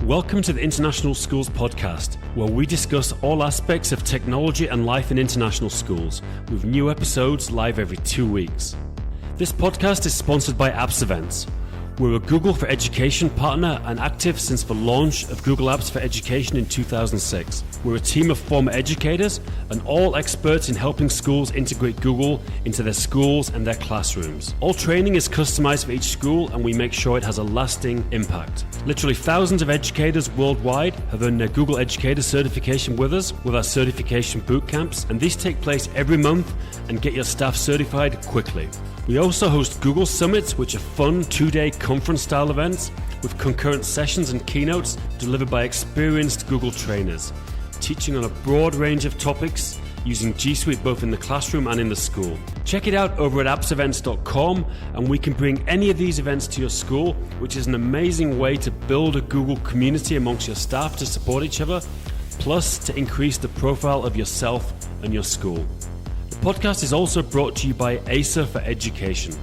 Welcome to the International Schools Podcast, where we discuss all aspects of technology and life in international schools, with new episodes live every 2 weeks. This podcast is sponsored by Apps Events. We're a Google for Education partner and active since the launch of Google Apps for Education in 2006. We're a team of former educators and all experts in helping schools integrate Google into their schools and their classrooms. All training is customized for each school and we make sure it has a lasting impact. Literally thousands of educators worldwide have earned their Google Educator certification with us with our certification boot camps, and these take place every month and get your staff certified quickly. We also host Google Summits, which are fun 2-day conference-style events with concurrent sessions and keynotes delivered by experienced Google trainers, teaching on a broad range of topics using G Suite both in the classroom and in the school. Check it out over at appsevents.com, and we can bring any of these events to your school, which is an amazing way to build a Google community amongst your staff to support each other, plus to increase the profile of yourself and your school. The podcast is also brought to you by ACER for Education.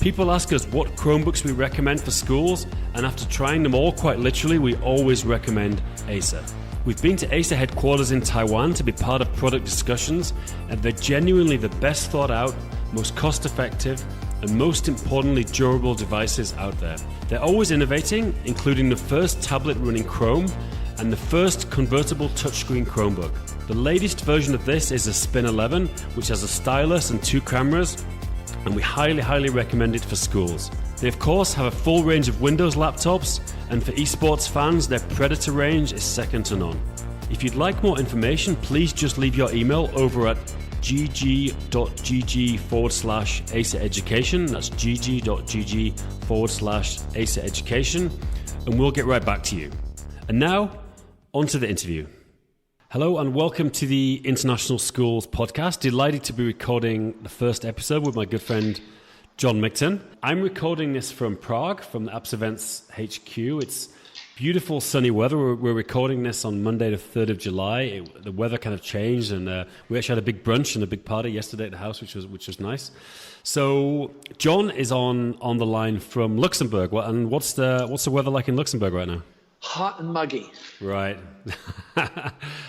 People ask us what Chromebooks we recommend for schools, and after trying them all quite literally, we always recommend ACER. We've been to ACER headquarters in Taiwan to be part of product discussions, and they're genuinely the best thought out, most cost effective, and most importantly durable devices out there. They're always innovating, including the first tablet running Chrome and the first convertible touchscreen Chromebook. The latest version of this is a Spin 11, which has a stylus and 2 cameras, and we highly recommend it for schools. They of course have a full range of Windows laptops, and for esports fans, their Predator range is second to none. If you'd like more information, please just leave your email over at gg.gg/ACER Education. That's gg.gg/ACER Education, and we'll get right back to you. And now, on to the interview. Hello and welcome to the International Schools Podcast. Delighted to be recording the first episode with my good friend John Mikton. I'm recording this from Prague, from the Apps Events HQ. It's beautiful sunny weather. We're recording this on Monday the 3rd of July. The weather kind of changed, and we actually had a big brunch and a big party yesterday at the house, which was nice. So John is on the line from Luxembourg. And what's the weather like in Luxembourg right now? Hot and muggy. Right.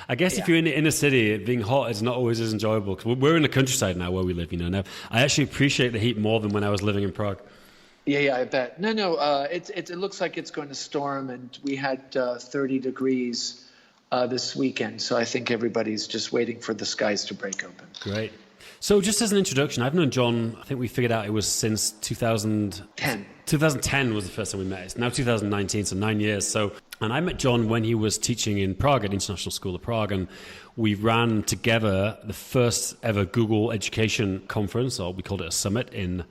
I guess if you're in the inner city, being hot is not always as enjoyable. Because we're in the countryside now where we live, Now, I actually appreciate the heat more than when I was living in Prague. Yeah, I bet. No. It looks like it's going to storm, and we had 30 degrees this weekend. So I think everybody's just waiting for the skies to break open. Great. So just as an introduction, I've known John, I think we figured out it was since 2010. 2010 was the first time we met. It's now 2019, so 9 years. And I met John when he was teaching in Prague at International School of Prague, and we ran together the first ever Google Education conference, or we called it a summit in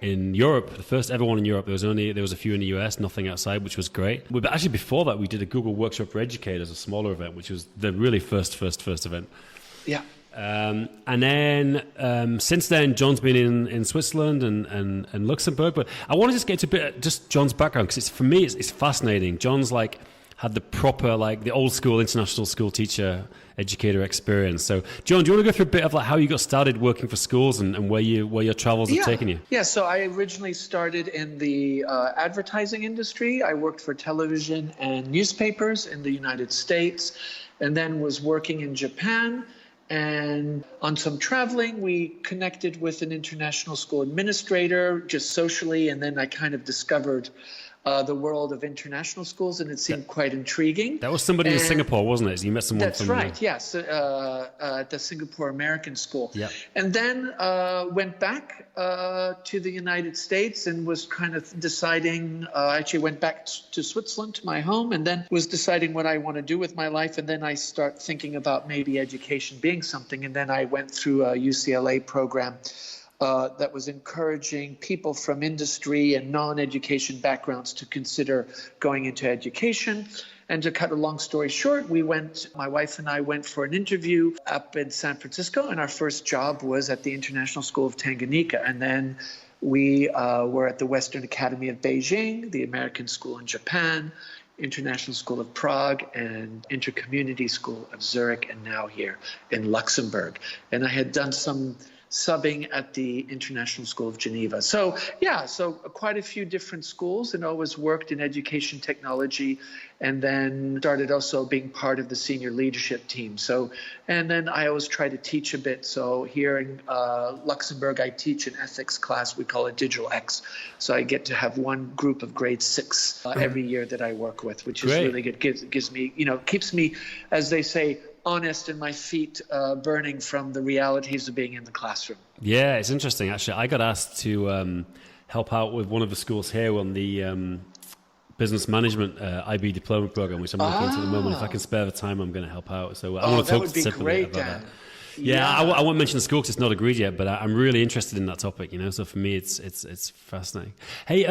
Europe, the first ever one in Europe. There was a few in the US, nothing outside, which was great. But actually before that, we did a Google Workshop for Educators, a smaller event, which was the really first event. Yeah. And then since then, John's been in Switzerland and Luxembourg. But I want to just get to a bit just John's background, because for me it's fascinating. John's had the proper the old school international school teacher educator experience. So John, do you want to go through a bit of how you got started working for schools and where your travels have taken you? Yeah. So I originally started in the advertising industry. I worked for television and newspapers in the United States, and then was working in Japan. And on some traveling, we connected with an international school administrator just socially. And then I kind of discovered the world of international schools, and it seemed quite intriguing. That was somebody in Singapore, wasn't it? You met someone That's right, yes, at the Singapore American School. Yeah. And then went back to the United States and was kind of deciding, actually went back to Switzerland, to my home, and then was deciding what I want to do with my life. And then I start thinking about maybe education being something. And then I went through a UCLA program that was encouraging people from industry and non-education backgrounds to consider going into education. And to cut a long story short, my wife and I went for an interview up in San Francisco, and our first job was at the International School of Tanganyika. And then we were at the Western Academy of Beijing, the American School in Japan, International School of Prague, and Intercommunity School of Zurich, and now here in Luxembourg. And I had done some subbing at the International School of Geneva. So quite a few different schools, and always worked in education technology, and then started also being part of the senior leadership team. So, and then I always try to teach a bit. So here in Luxembourg, I teach an ethics class. We call it Digital X. So I get to have one group of grade 6 every year that I work with, which is really good. Gives me, keeps me, as they say, honest and my feet burning from the realities of being in the classroom. Yeah, it's interesting, actually. I got asked to help out with one of the schools here on the business management IB diploma program, which I'm looking into at the moment. If I can spare the time, I'm going to help out. So I want to talk specifically about that. Yeah, I won't mention the school because it's not agreed yet, but I'm really interested in that topic, So for me, it's fascinating. Hey,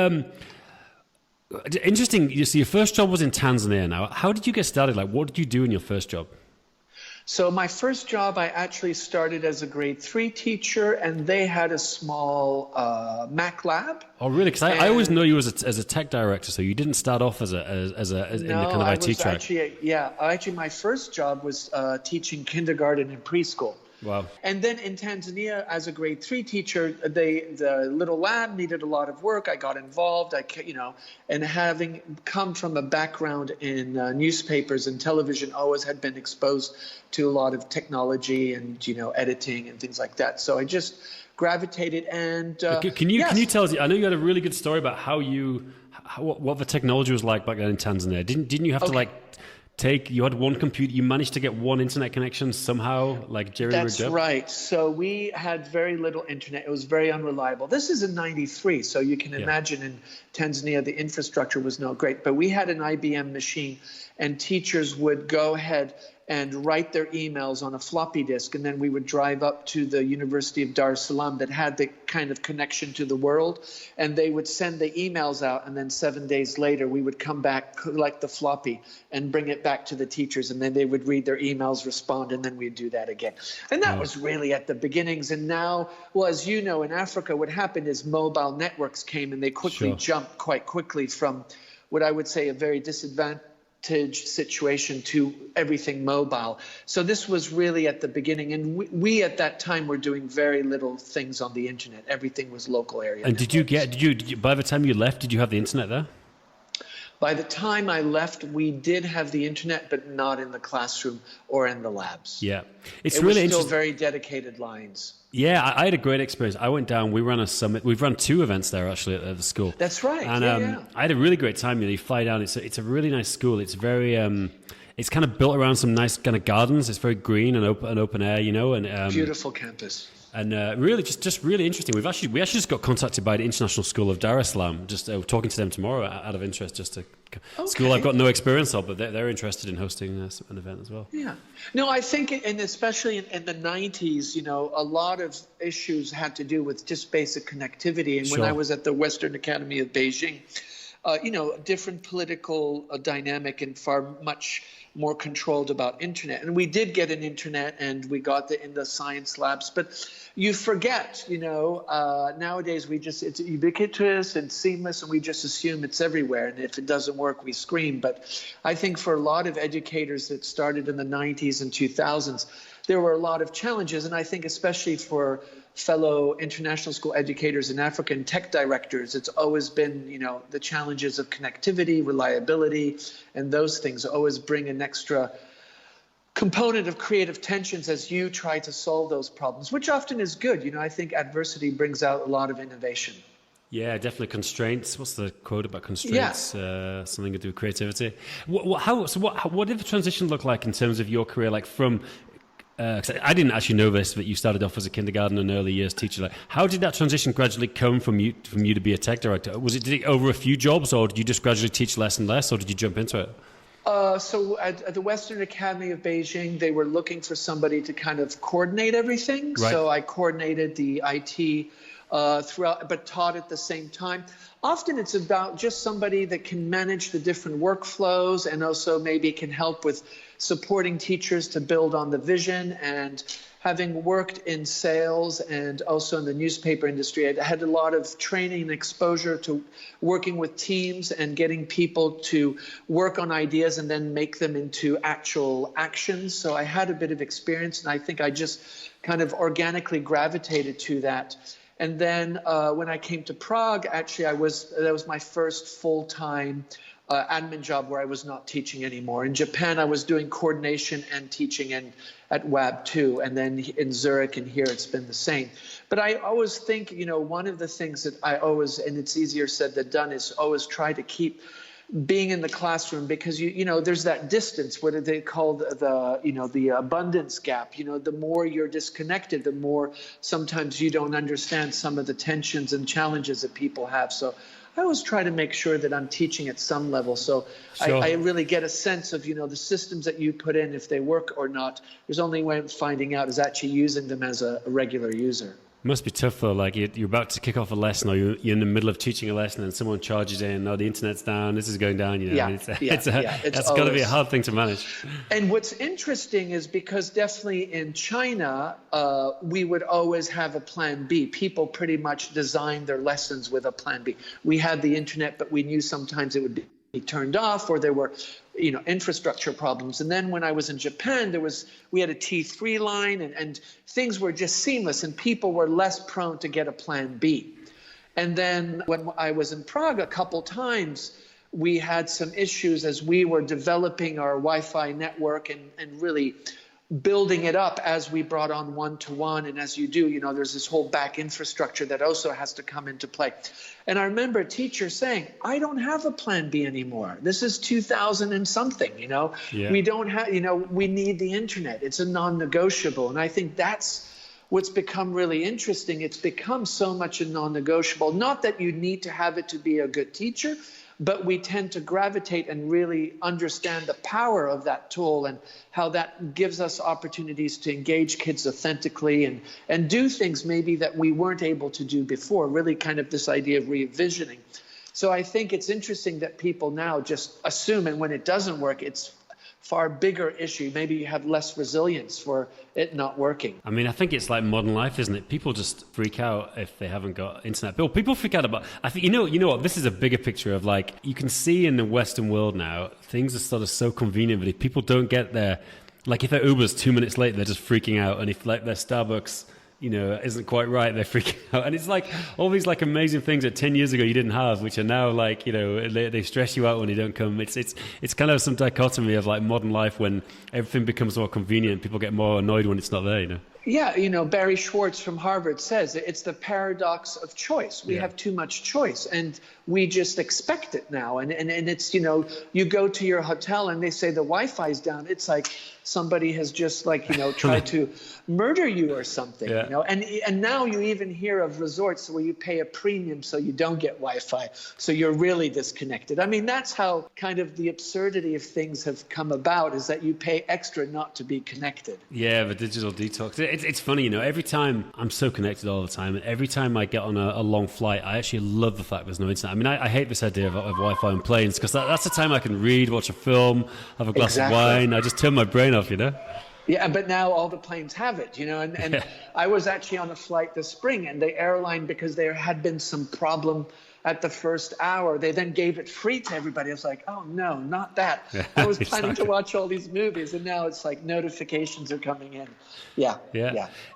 interesting. You see, your first job was in Tanzania. Now, how did you get started? Like, what did you do in your first job? So my first job, I actually started as a grade 3 teacher, and they had a small Mac lab. Oh, really? Because I always know you as a tech director, so you didn't start off in the kind of IT track. Actually, my first job was teaching kindergarten and preschool. Wow. And then in Tanzania, as a grade 3 teacher, the little lab needed a lot of work. I got involved, and having come from a background in newspapers and television, always had been exposed to a lot of technology and, editing and things like that. So I just gravitated and... Can you tell us, I know you had a really good story about what the technology was like back then in Tanzania. Didn't you have to you had one computer, you managed to get one internet connection somehow, like Jerry rigged up? That's right. So we had very little internet. It was very unreliable. This is in 93, so you can imagine in Tanzania the infrastructure was not great. But we had an IBM machine, and teachers would go ahead and write their emails on a floppy disk, and then we would drive up to the University of Dar es Salaam that had the kind of connection to the world, and they would send the emails out, and then 7 days later we would come back, collect the floppy, and bring it back to the teachers, and then they would read their emails, respond, and then we'd do that again. And that was really at the beginnings. And now, well, as you know, in Africa, what happened is mobile networks came, and they quickly jumped quite quickly from what I would say a very disadvantaged situation to everything mobile. So this was really at the beginning, and we at that time were doing very little things on the internet. Everything was local area. And did you by the time you left, did you have the internet there? By the time I left, we did have the internet, but not in the classroom or in the labs. Yeah, it really was still very dedicated lines. Yeah, I had a great experience. I went down. We ran a summit. We've run 2 events there actually at the school. That's right. And I had a really great time. You fly down. It's a really nice school. It's very it's kind of built around some nice kind of gardens. It's very green and open air. And beautiful campus. And really, just really interesting. We actually just got contacted by the International School of Dar es Salaam. Just talking to them tomorrow out of interest. School I've got no experience of, but they're interested in hosting an event as well. Yeah. No, I think, and especially in the 90s, a lot of issues had to do with just basic connectivity. And when I was at the Western Academy of Beijing, different political dynamic and much more controlled about internet. And we did get an internet, and we got in the science labs, but you forget, nowadays it's ubiquitous and seamless, and we just assume it's everywhere. And if it doesn't work, we scream. But I think for a lot of educators that started in the 90s and 2000s, there were a lot of challenges. And I think especially for fellow international school educators and African tech directors, it's always been, the challenges of connectivity, reliability, and those things always bring an extra component of creative tensions as you try to solve those problems, which often is good. I think adversity brings out a lot of innovation. Yeah, definitely constraints. What's the quote about constraints? Yeah. Something to do with creativity. What did the transition look like in terms of your career, like from... I didn't actually know this, but you started off as a kindergarten and early years teacher. Like, how did that transition gradually come from you to be a tech director? Did it over a few jobs, or did you just gradually teach less and less, or did you jump into it? So at the Western Academy of Beijing, they were looking for somebody to kind of coordinate everything. Right. So I coordinated the IT throughout, but taught at the same time. Often it's about just somebody that can manage the different workflows and also maybe can help with supporting teachers to build on the vision. And having worked in sales and also in the newspaper industry, I had a lot of training and exposure to working with teams and getting people to work on ideas and then make them into actual actions. So I had a bit of experience, and I think I just kind of organically gravitated to that. And then when I came to Prague, actually, that was my first full-time admin job where I was not teaching anymore. In Japan, I was doing coordination and teaching at WAB too. And then in Zurich and here, it's been the same. But I always think, one of the things that I always, and it's easier said than done, is always try to keep being in the classroom, because there's that distance. What do they call the abundance gap? The more you're disconnected, the more sometimes you don't understand some of the tensions and challenges that people have. So I always try to make sure that I'm teaching at some level. So sure. I really get a sense of, the systems that you put in, if they work or not. There's only way of finding out is actually using them as a regular user. It must be tough though, like you're about to kick off a lesson, or you're in the middle of teaching a lesson and someone charges in, the internet's down, this is going down, It's got to be a hard thing to manage. And what's interesting is because definitely in China, we would always have a plan B. People pretty much designed their lessons with a plan B. We had the internet, but we knew sometimes it would be turned off, or there were infrastructure problems. And then when I was in Japan, we had a T3 line, and things were just seamless, and people were less prone to get a plan B. And then when I was in Prague a couple times, we had some issues as we were developing our Wi-Fi network and really building it up as we brought on one-to-one. And as you do, there's this whole back infrastructure that also has to come into play. And I remember a teacher saying, I don't have a plan B anymore. This is 2000 and something, Yeah. We don't have, we need the internet. It's a non-negotiable. And I think that's what's become really interesting. It's become so much a non-negotiable. Not that you need to have it to be a good teacher, but we tend to gravitate and really understand the power of that tool and how that gives us opportunities to engage kids authentically and do things maybe that we weren't able to do before, really kind of this idea of re-envisioning. So I think it's interesting that people now just assume, and when it doesn't work, it's far bigger issue. Maybe you have less resilience for it not working. I mean, I think it's like modern life, isn't it? People just freak out if they haven't got internet. But people freak out about, I think, you know what, this is a bigger picture of like, you can see in the Western world now, things are sort of so convenient, but if people don't get there, like if their Uber's 2 minutes late, they're just freaking out. And if like their Starbucks, isn't quite right, they're freaking out. And it's like all these like amazing things that 10 years ago you didn't have, which are now like, they stress you out when you don't come. It's kind of some dichotomy of like modern life when everything becomes more convenient. People get more annoyed when it's not there, Yeah, Barry Schwartz from Harvard says it's the paradox of choice. We have too much choice, and we just expect it now. And it's, you go to your hotel and they say the Wi-Fi's down. It's like somebody has just tried to murder you or something, And now you even hear of resorts where you pay a premium so you don't get Wi-Fi, so you're really disconnected. I mean, that's how kind of the absurdity of things have come about, is that you pay extra not to be connected. Yeah, the digital detox. It's funny, every time I'm so connected all the time, and every time I get on a long flight, I actually love the fact there's no internet. I mean, I hate this idea of Wi-Fi on planes, because that's the time I can read, watch a film, have a glass of wine. I just turn my brain off, Yeah, but now all the planes have it, and I was actually on a flight this spring, and the airline, because there had been some problem at the first hour, they then gave it free to everybody. I was like, oh no, not that. I was planning to watch all these movies, and now it's like notifications are coming in. Yeah.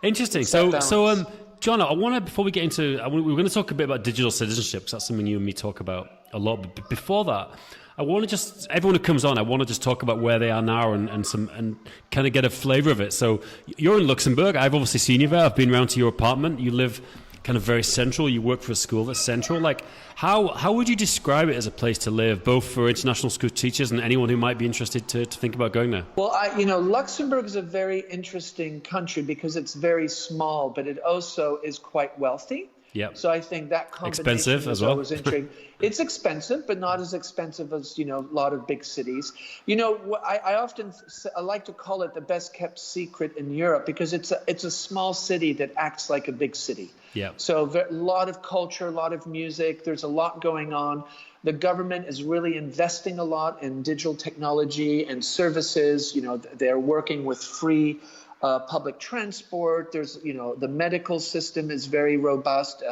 Interesting. So, John, I want to, before we get into, we're going to talk a bit about digital citizenship, because that's something you and me talk about a lot. But before that, I want to just, everyone who comes on, I want to just talk about where they are now and kind of get a flavor of it. So you're in Luxembourg. I've obviously seen you there. I've been around to your apartment. You live kind of very central. You work for a school that's central. Like, how would you describe it as a place to live, both for international school teachers and anyone who might be interested to think about going there? Well, Luxembourg is a very interesting country because it's very small, but it also is quite wealthy. Yep. So I think that combination expensive as well. was intriguing. It's expensive, but not as expensive as, a lot of big cities. I often I like to call it the best kept secret in Europe because it's a small city that acts like a big city. Yeah. So a lot of culture, a lot of music. There's a lot going on. The government is really investing a lot in digital technology and services. They're working with free public transport. There's, the medical system is very robust.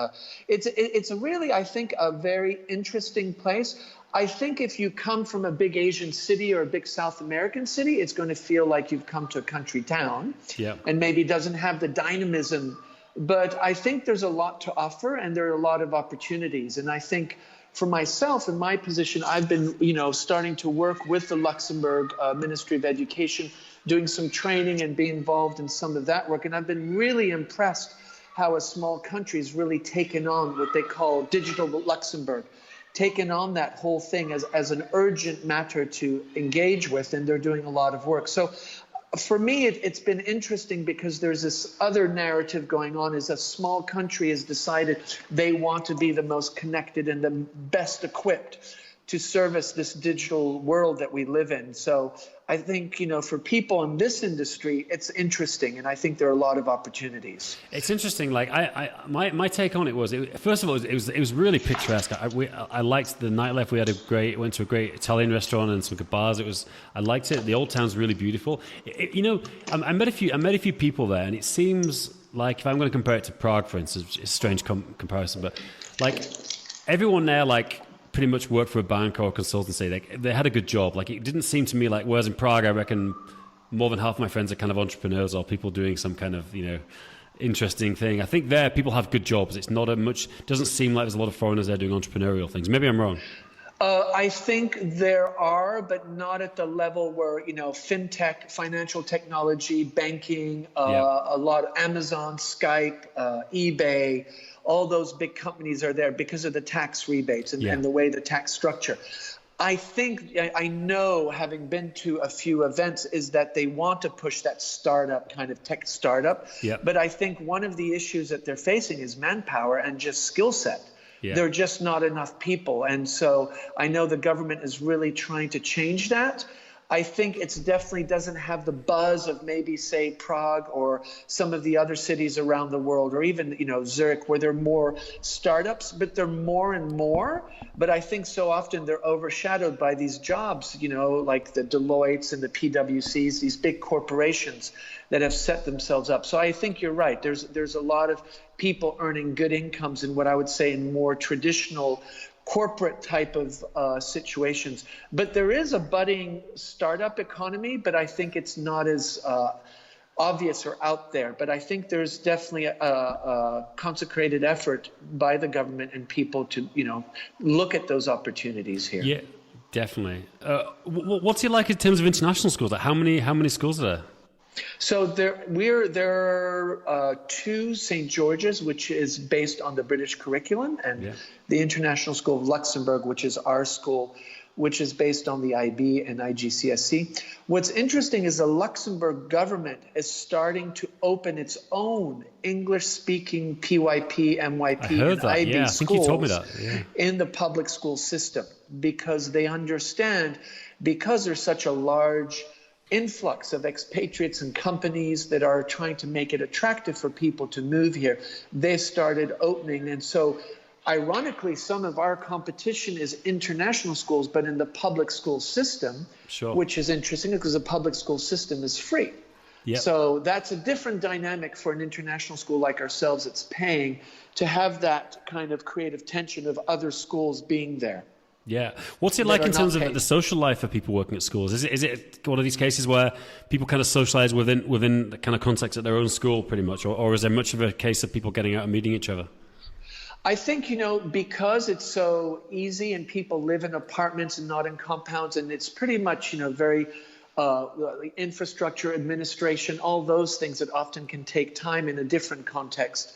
It's a really, I think, a very interesting place. I think if you come from a big Asian city or a big South American city, it's going to feel like you've come to a country town and maybe doesn't have the dynamism. But I think there's a lot to offer and there are a lot of opportunities. And I think for myself, in my position, I've been, starting to work with the Luxembourg Ministry of Education, doing some training and being involved in some of that work. And I've been really impressed how a small country has really taken on what they call Digital Luxembourg, taken on that whole thing as an urgent matter to engage with, and they're doing a lot of work. So for me, it's been interesting because there's this other narrative going on is a small country has decided they want to be the most connected and the best equipped to service this digital world that we live in. So I think, for people in this industry, it's interesting. And I think there are a lot of opportunities. It's interesting. Like my take on it was, first of all, it was really picturesque. I liked the nightlife. We went to a great Italian restaurant and some good bars. I liked it. The old town's really beautiful. I met a few people there, and it seems like, if I'm going to compare it to Prague, for instance, it's a strange comparison, but like everyone there, like, pretty much worked for a bank or a consultancy. They had a good job. Like, it didn't seem to me like, whereas in Prague, I reckon more than half my friends are kind of entrepreneurs or people doing some kind of, interesting thing. I think there people have good jobs. It's not doesn't seem like there's a lot of foreigners there doing entrepreneurial things. Maybe I'm wrong. I think there are, but not at the level where, fintech, financial technology, banking, a lot of Amazon, Skype, eBay, all those big companies are there because of the tax rebates and the way the tax structure. I know, having been to a few events, is that they want to push that startup kind of tech startup. Yep. But I think one of the issues that they're facing is manpower and just skill set. Yeah. There are just not enough people. And so I know the government is really trying to change that. I think it definitely doesn't have the buzz of maybe, say, Prague or some of the other cities around the world, or even, Zurich, where there are more startups, but they're more and more. But I think so often they're overshadowed by these jobs, like the Deloittes and the PwCs, these big corporations that have set themselves up. So I think you're right. There's a lot of people earning good incomes in what I would say in more traditional corporate type of situations. But there is a budding startup economy, but I think it's not as obvious or out there. But I think there's definitely a consecrated effort by the government and people to, look at those opportunities here. Yeah, definitely. What's it like in terms of international schools? Like how many schools are there? So there are two St. George's, which is based on the British curriculum, and the International School of Luxembourg, which is our school, which is based on the IB and IGCSE. What's interesting is the Luxembourg government is starting to open its own English-speaking PYP, MYP, and IB schools in the public school system, because they understand, because there's such a large influx of expatriates and companies that are trying to make it attractive for people to move here, they started opening. And so ironically, some of our competition is international schools, but in the public school system, which is interesting because the public school system is free. Yep. So that's a different dynamic for an international school like ourselves. It's paying to have that kind of creative tension of other schools being there. Yeah. What's it like in terms of the social life for people working at schools? Is it one of these cases where people kind of socialize within the kind of context at their own school pretty much, or is there much of a case of people getting out and meeting each other? I think, because it's so easy and people live in apartments and not in compounds, and it's pretty much, very infrastructure, administration, all those things that often can take time in a different context.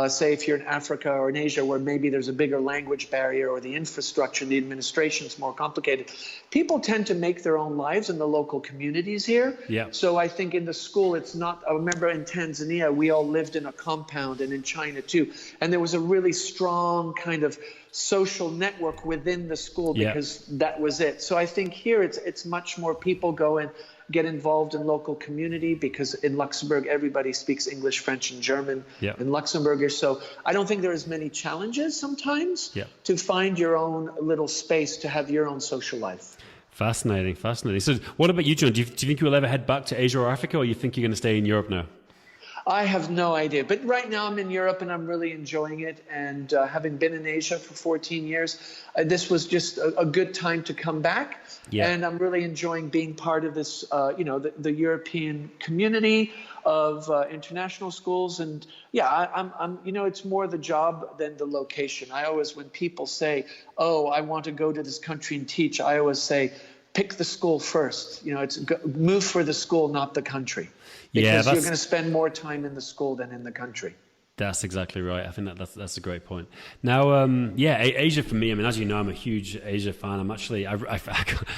say if you're in Africa or in Asia, where maybe there's a bigger language barrier or the infrastructure, the administration is more complicated. People tend to make their own lives in the local communities here. Yeah. So I think in the school, it's not, I remember in Tanzania, we all lived in a compound, and in China too. And there was a really strong kind of social network within the school because that was it. So I think here it's much more people go and get involved in local community, because in Luxembourg, everybody speaks English, French, and German in Luxembourg. So I don't think there are as many challenges sometimes to find your own little space to have your own social life. Fascinating. So what about you, John? Do you think you will ever head back to Asia or Africa, or you think you're going to stay in Europe now? I have no idea. But right now I'm in Europe and I'm really enjoying it. And having been in Asia for 14 years, this was just a good time to come back. Yeah. And I'm really enjoying being part of this, the European community of international schools. And I'm it's more the job than the location. I always, when people say, oh, I want to go to this country and teach, I always say, pick the school first. It's move for the school, not the country. Because you're going to spend more time in the school than in the country. That's exactly right. I think that's a great point. Now, Asia for me, I mean, as you know, I'm a huge Asia fan. I'm actually, I don't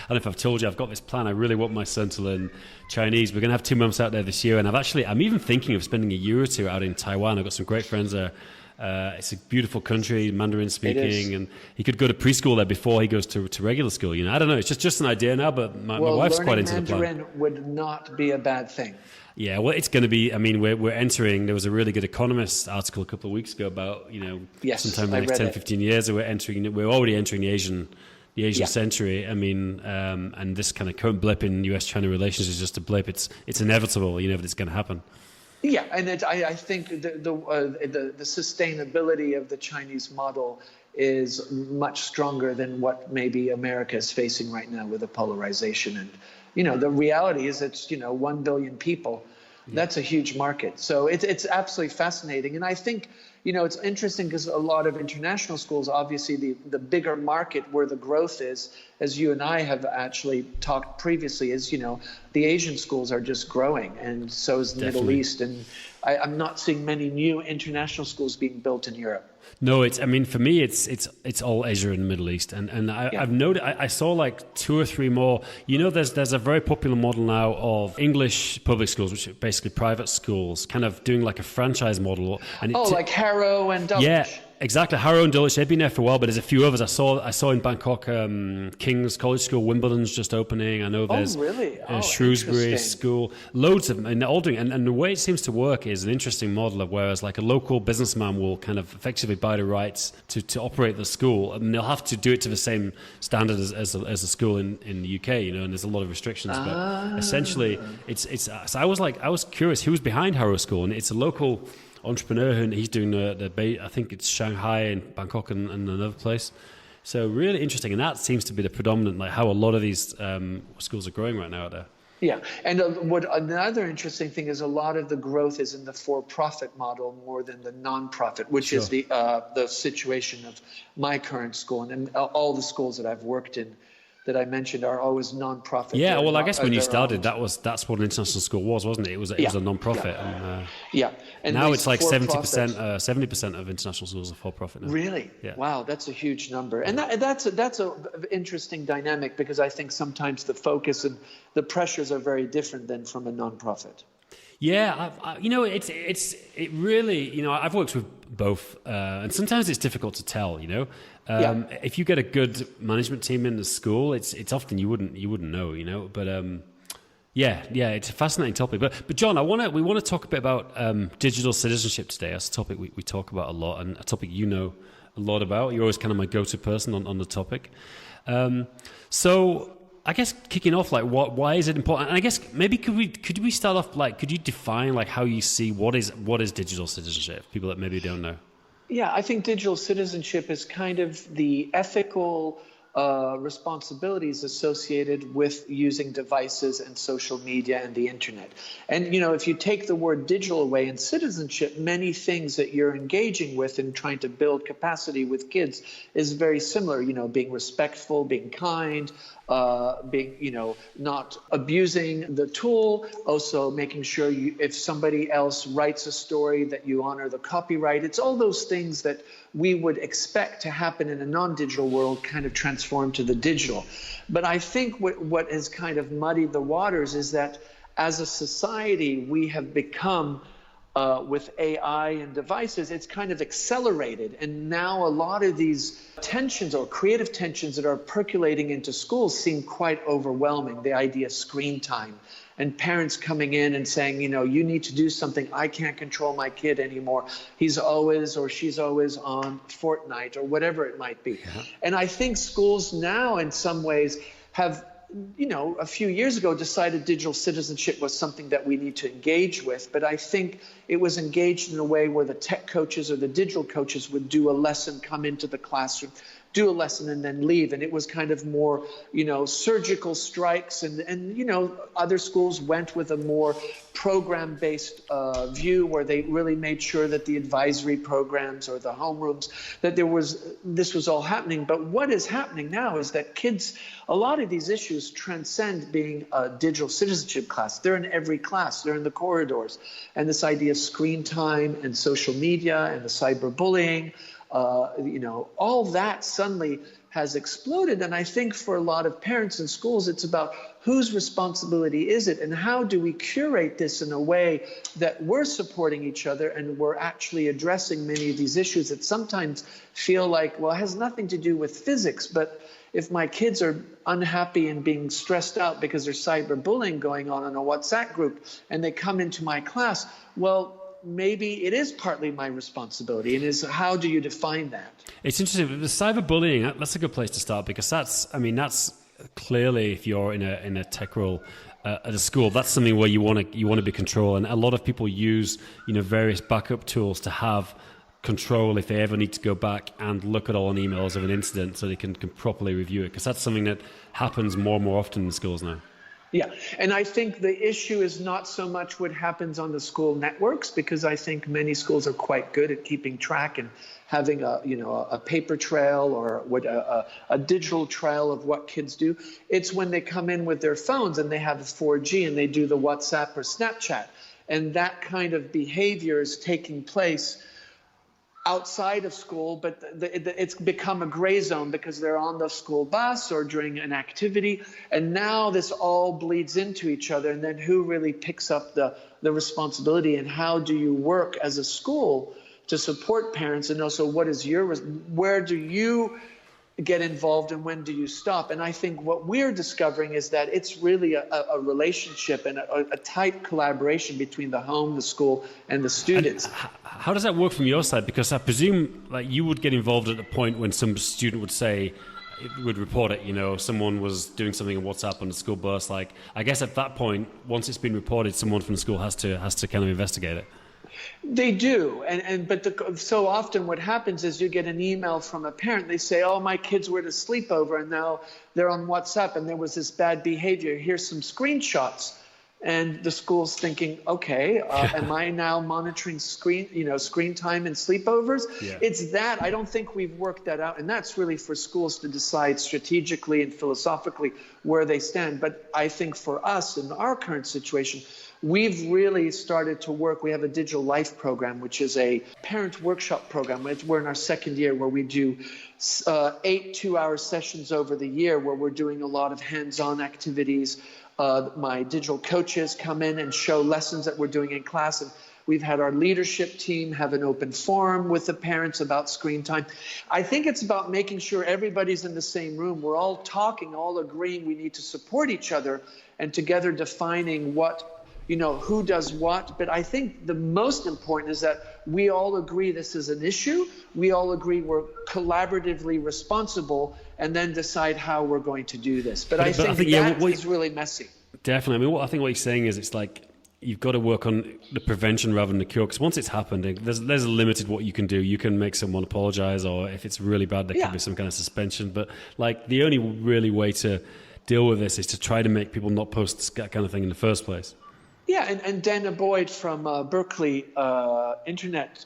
know if I've told you, I've got this plan. I really want my son to learn Chinese. We're going to have 2 months out there this year. And I'm even thinking of spending a year or two out in Taiwan. I've got some great friends there. It's a beautiful country, Mandarin speaking, and he could go to preschool there before he goes to regular school. I don't know. It's just an idea now, but my wife's quite into the plan. Mandarin would not be a bad thing. Yeah, well, it's going to be. I mean, we're entering. There was a really good Economist article a couple of weeks ago about sometime in the next 10, 15 years, we're already entering the Asian century. I mean, and this kind of current blip in U.S.-China relations is just a blip. It's inevitable, that it's going to happen. Yeah, and I think the sustainability of the Chinese model is much stronger than what maybe America is facing right now with the polarization. And the reality is it's 1 billion people. That's a huge market. So it's absolutely fascinating. And I think it's interesting because a lot of international schools, obviously the bigger market where the growth is, as you and I have actually talked previously, is the Asian schools are just growing, and so is the Middle East. And I'm not seeing many new international schools being built in Europe. No, for me, it's all Asia and the Middle East, and I've noted I saw like 2 or 3 more. There's a very popular model now of English public schools, which are basically private schools, kind of doing like a franchise model. And like Harrow and Dulwich. Yeah. Exactly, Harrow and Dulwich, they've been there for a while, but there's a few others. I saw in Bangkok, King's College School, Wimbledon's just opening. I know there's Shrewsbury School, loads of them, and they're all doing. And the way it seems to work is an interesting model of whereas like a local businessman will kind of effectively buy the rights to operate the school, and they'll have to do it to the same standard as a school in the UK, and there's a lot of restrictions. But essentially, it's. So I was curious who's behind Harrow School, and it's a local entrepreneur, and he's doing I think it's Shanghai and Bangkok and another place. So really interesting, and that seems to be the predominant, like how a lot of these schools are growing right now out there. Yeah, and another interesting thing is a lot of the growth is in the for-profit model more than the non-profit, which is the situation of my current school, and all the schools that I've worked in that I mentioned are always non-profit. Yeah, well, I guess when you started, that's what an international school was, wasn't it? It was a non-profit. And now it's like 70% of international schools are for-profit now. Really? Yeah. Wow, that's a huge number. And that's an interesting dynamic, because I think sometimes the focus and the pressures are very different than from a non-profit. Yeah, it really, I've worked with both, and sometimes it's difficult to tell, If you get a good management team in the school, it's often you wouldn't know, but it's a fascinating topic. But John, we want to talk a bit about digital citizenship today. That's a topic we talk about a lot, and a topic a lot about. You're always kind of my go-to person on the topic. So I guess kicking off, like, why is it important? And I guess maybe could we start off, like, could you define like how you see what is digital citizenship? People that maybe don't know. Yeah, I think digital citizenship is kind of the ethical responsibilities associated with using devices and social media and the internet. And, if you take the word digital away and citizenship, many things that you're engaging with and trying to build capacity with kids is very similar, being respectful, being kind, being, not abusing the tool, also making sure if somebody else writes a story that you honor the copyright. It's all those things that we would expect to happen in a non-digital world kind of transform to the digital. But I think what has kind of muddied the waters is that as a society, we have become with AI and devices, it's kind of accelerated. And now a lot of these tensions or creative tensions that are percolating into schools seem quite overwhelming. The idea of screen time and parents coming in and saying, you need to do something. I can't control my kid anymore. He's always or she's always on Fortnite or whatever it might be. Yeah. And I think schools now in some ways have a few years ago decided digital citizenship was something that we need to engage with. But I think it was engaged in a way where the tech coaches or the digital coaches would do a lesson, come into the classroom, do a lesson and then leave. And it was kind of more, surgical strikes. And other schools went with a more program-based view where they really made sure that the advisory programs or the homerooms, that this was all happening. But what is happening now is that kids, a lot of these issues transcend being a digital citizenship class. They're in every class. They're in the corridors. And this idea of screen time and social media and the cyberbullying, all that suddenly has exploded. And I think for a lot of parents and schools, it's about whose responsibility is it and how do we curate this in a way that we're supporting each other and we're actually addressing many of these issues that sometimes feel like, well, it has nothing to do with physics. But if my kids are unhappy and being stressed out because there's cyberbullying going on in a WhatsApp group and they come into my class, well, maybe it is partly my responsibility. And how do you define that? It's interesting. The cyberbullying, that's a good place to start because that's clearly, if you're in a tech role at a school, that's something where you want to be control. And a lot of people use, various backup tools to have control if they ever need to go back and look at all the emails of an incident so they can properly review it. Because that's something that happens more and more often in schools now. Yeah, and I think the issue is not so much what happens on the school networks, because I think many schools are quite good at keeping track and having a paper trail or a digital trail of what kids do. It's when they come in with their phones and they have a 4G and they do the WhatsApp or Snapchat, and that kind of behavior is taking place outside of school, but it's become a gray zone because they're on the school bus or during an activity. And now this all bleeds into each other. And then who really picks up the responsibility, and how do you work as a school to support parents? And also, where do you get involved and when do you stop? And I think what we're discovering is that it's really a relationship and a tight collaboration between the home, the school, and the students. And how does that work from your side? Because I presume you would get involved at the point when some student would report it, someone was doing something on WhatsApp on the school bus. I guess at that point, once it's been reported, someone from the school has to kind of investigate it. They do, but so often what happens is you get an email from a parent. They say, "Oh, my kids were at a sleepover, and now they're on WhatsApp, and there was this bad behavior. Here's some screenshots." And the school's thinking, "Okay, am I now monitoring screen time and sleepovers?" Yeah. It's that. I don't think we've worked that out, and that's really for schools to decide strategically and philosophically where they stand. But I think for us in our current situation, we've really started to work. We have a Digital Life program, which is a parent workshop program. We're in our second year, where we do 8 two-hour sessions over the year where we're doing a lot of hands-on activities. My digital coaches come in and show lessons that we're doing in class. And we've had our leadership team have an open forum with the parents about screen time. I think it's about making sure everybody's in the same room. We're all talking, all agreeing we need to support each other, and together defining who does what. But I think the most important is that we all agree this is an issue. We all agree we're collaboratively responsible, and then decide how we're going to do this. But I think that is really messy. Definitely. I mean, I think what you're saying is it's like you've got to work on the prevention rather than the cure, because once it's happened, there's limited what you can do. You can make someone apologize, or if it's really bad, there could be some kind of suspension. But the only really way to deal with this is to try to make people not post that kind of thing in the first place. Yeah, and Dana Boyd from Berkeley Internet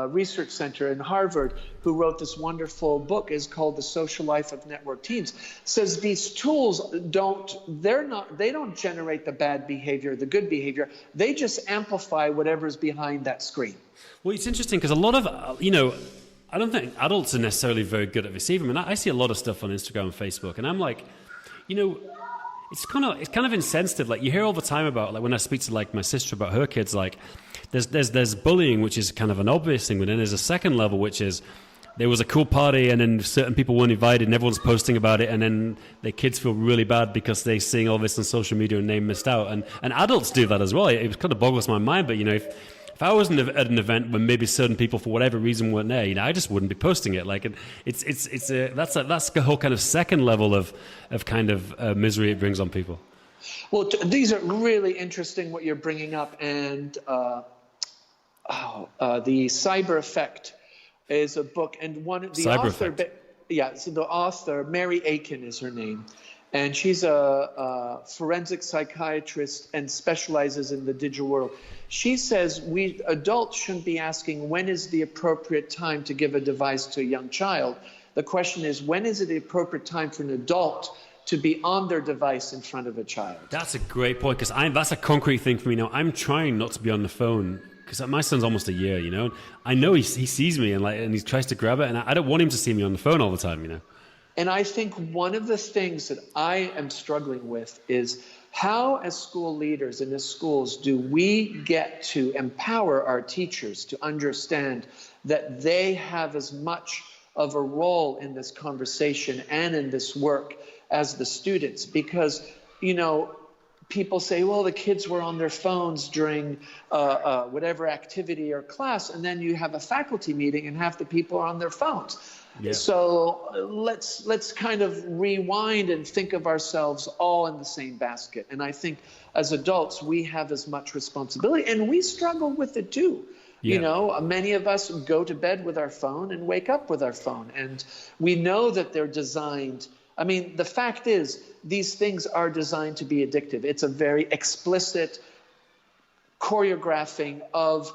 Research Center in Harvard, who wrote this wonderful book, is called The Social Life of Network Teens, says these tools they don't generate the bad behavior, the good behavior. They just amplify whatever's behind that screen. Well, it's interesting because a lot of, I don't think adults are necessarily very good at receiving. I mean, I see a lot of stuff on Instagram and Facebook, and I'm like, it's kind of insensitive. Like, you hear all the time about, like, when I speak to, like, my sister about her kids, like, there's bullying, which is kind of an obvious thing, but then there's a second level, which is there was a cool party and then certain people weren't invited and everyone's posting about it, and then the kids feel really bad because they're seeing all this on social media and they missed out. And adults do that as well. It kind of boggles my mind, but, if I was at an event when maybe certain people for whatever reason weren't there, I just wouldn't be posting it. Like, that's the whole kind of second level of kind of misery it brings on people. Well, these are really interesting what you're bringing up, and the Cyber Effect is a book, and the author, Mary Aiken is her name, and she's a forensic psychiatrist and specializes in the digital world. She says we adults shouldn't be asking when is the appropriate time to give a device to a young child. The question is, when is it the appropriate time for an adult to be on their device in front of a child? That's a great point, because that's a concrete thing for me now. I'm trying not to be on the phone because my son's almost a year, I know he sees me and he tries to grab it, and I don't want him to see me on the phone all the time, And I think one of the things that I am struggling with is how, as school leaders in the schools, do we get to empower our teachers to understand that they have as much of a role in this conversation and in this work as the students? Because, people say, well, the kids were on their phones during whatever activity or class, and then you have a faculty meeting and half the people are on their phones. Yeah. So let's kind of rewind and think of ourselves all in the same basket. And I think as adults, we have as much responsibility, and we struggle with it too. Yeah. Many of us go to bed with our phone and wake up with our phone, and we know that they're designed. I mean, the fact is, these things are designed to be addictive. It's a very explicit choreographing of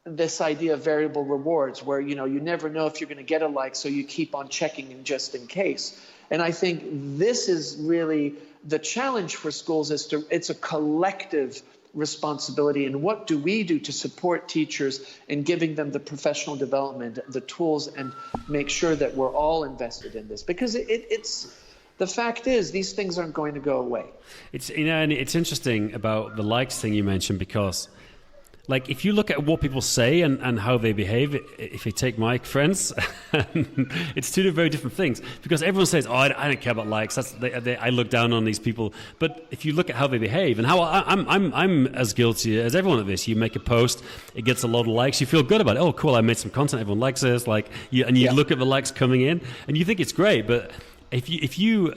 this idea of variable rewards, where you never know if you're going to get a like, so you keep on checking in just in case. And I think this is really the challenge for schools, it's a collective responsibility. And what do we do to support teachers in giving them the professional development, the tools, and make sure that we're all invested in this? Because it's the fact is, these things aren't going to go away. It's and it's interesting about the likes thing you mentioned, because, like, if you look at what people say and how they behave, if you take my friends, it's two very different things. Because everyone says, "Oh, I don't care about likes. I look down on these people." But if you look at how they behave and how I'm as guilty as everyone of this. You make a post, it gets a lot of likes. You feel good about it. Oh, cool! I made some content. Everyone likes this. You look at the likes coming in, and you think it's great. But if you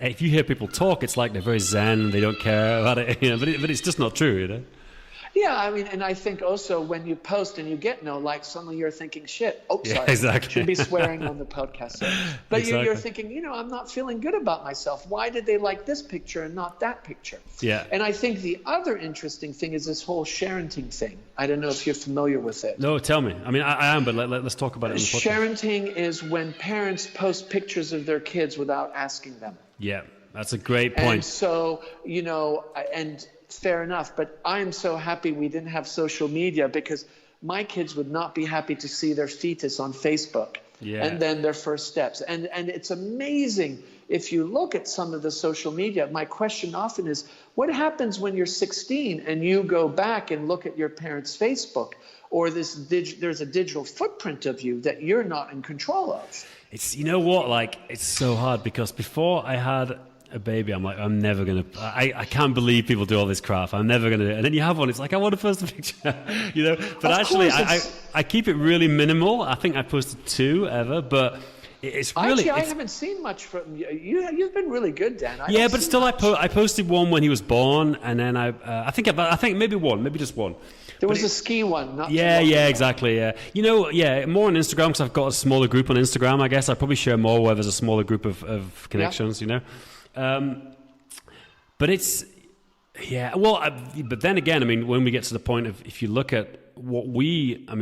hear people talk, it's like they're very zen. They don't care about it. But it's just not true. Yeah, I mean, and I think also when you post and you get no likes, suddenly you're thinking, shit, sorry, yeah, exactly. Should be swearing on the podcast. But exactly. You're thinking, I'm not feeling good about myself. Why did they like this picture and not that picture? Yeah. And I think the other interesting thing is this whole sharenting thing. I don't know if you're familiar with it. No, tell me. I mean, I am, but let's talk about it in the podcast. Sharenting is when parents post pictures of their kids without asking them. Yeah, that's a great point. And so, and fair enough, but I'm so happy we didn't have social media, because my kids would not be happy to see their fetus on Facebook. Yeah. And then their first steps. And it's amazing if you look at some of the social media. My question often is, what happens when you're 16 and you go back and look at your parents' Facebook, or there's a digital footprint of you that you're not in control of? It's, it's so hard, because before I had a baby, I'm like, I'm never going to, I can't believe people do all this crap. I'm never going to, and then you have one, it's like, I want to post a picture, but actually I keep it really minimal. I think I posted 2 ever, but it's really... I haven't seen much from you. You've been really good, Dan. Yeah, but still, I posted one when he was born, and then I think maybe just one. There was a ski one. Yeah, exactly. Yeah, more on Instagram, because I've got a smaller group on Instagram. I guess I probably share more where there's a smaller group of connections. Yeah. But it's, but then again, I mean, when we get to the point of, if you look at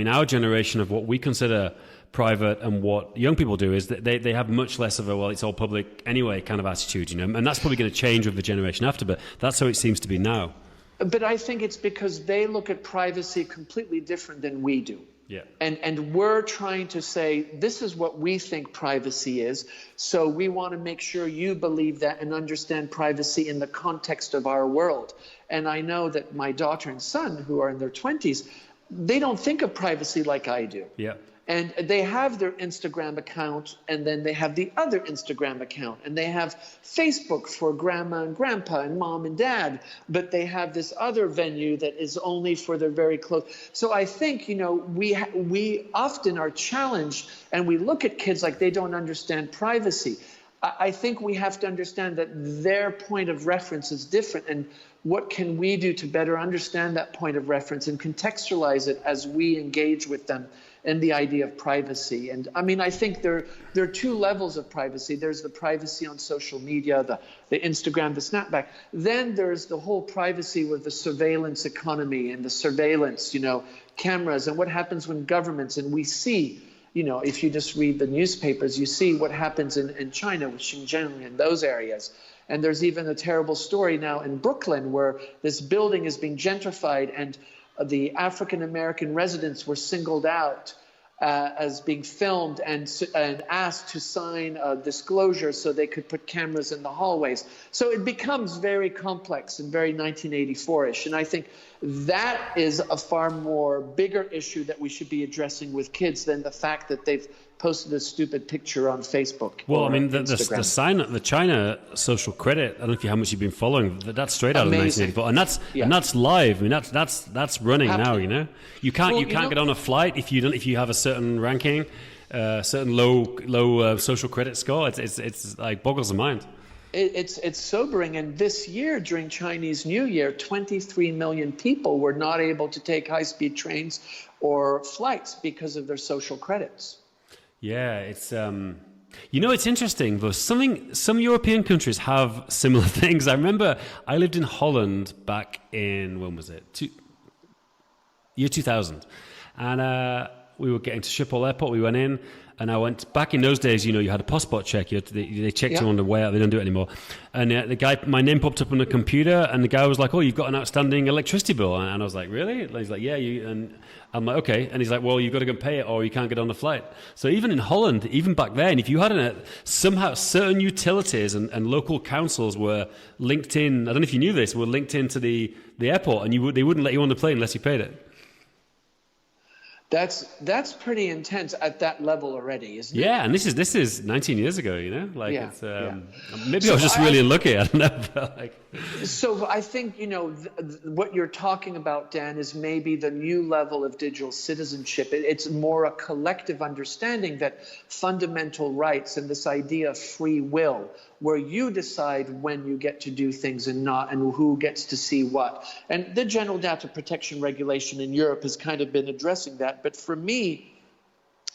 our generation of what we consider private and what young people do is that they have much less of a, well, it's all public anyway kind of attitude, and that's probably going to change with the generation after, but that's how it seems to be now. But I think it's because they look at privacy completely different than we do. Yeah. And we're trying to say, this is what we think privacy is. So we want to make sure you believe that and understand privacy in the context of our world. And I know that my daughter and son, who are in their 20s, they don't think of privacy like I do. Yeah. And they have their Instagram account, and then they have the other Instagram account, and they have Facebook for grandma and grandpa and mom and dad, but they have this other venue that is only for their very close. So I think, we often are challenged, and we look at kids like they don't understand privacy. I think we have to understand that their point of reference is different, and what can we do to better understand that point of reference and contextualize it as we engage with them and the idea of privacy. And I mean, I think there are two levels of privacy. There's the privacy on social media, the Instagram, the Snapback. Then there's the whole privacy with the surveillance economy and the surveillance, cameras, and what happens when governments, and we see, if you just read the newspapers, you see what happens in China with Xinjiang and those areas. And there's even a terrible story now in Brooklyn where this building is being gentrified, and the African-American residents were singled out as being filmed and asked to sign a disclosure so they could put cameras in the hallways. So it becomes very complex and very 1984-ish. And I think that is a far more bigger issue that we should be addressing with kids than the fact that they've posted a stupid picture on Facebook. Well, I mean, the China social credit, I don't know how much you've been following, that's straight out Amazing. of 1984. And that's live. I mean, that's running now, You can't get on a flight if you have a certain ranking, certain low social credit score. It's like boggles the mind. It's sobering. And this year, during Chinese New Year, 23 million people were not able to take high-speed trains or flights because of their social credits. Yeah, it's it's interesting though. Some European countries have similar things. I remember I lived in Holland back in, when was it? Year 2000, and we were getting to Schiphol Airport. We went in, and I went back in those days. You had a passport check. They checked you on the way out. They don't do it anymore. And the guy, my name popped up on the computer, and the guy was like, "Oh, you've got an outstanding electricity bill." And I was like, "Really?" And he's like, "Yeah, you." And I'm like, "Okay." And he's like, "Well, you've got to go and pay it, or you can't get on the flight." So even in Holland, even back then, if you had somehow certain utilities and local councils were linked in. I don't know if you knew this. Were linked into the airport, and they wouldn't let you on the plane unless you paid it. That's pretty intense at that level already, isn't it? Yeah, and this is 19 years ago, It's maybe I was just really unlucky. I don't know. So I think what you're talking about, Dan, is maybe the new level of digital citizenship. It's more a collective understanding that fundamental rights and this idea of free will, where you decide when you get to do things and not, and who gets to see what. And the General Data Protection Regulation in Europe has kind of been addressing that. But for me,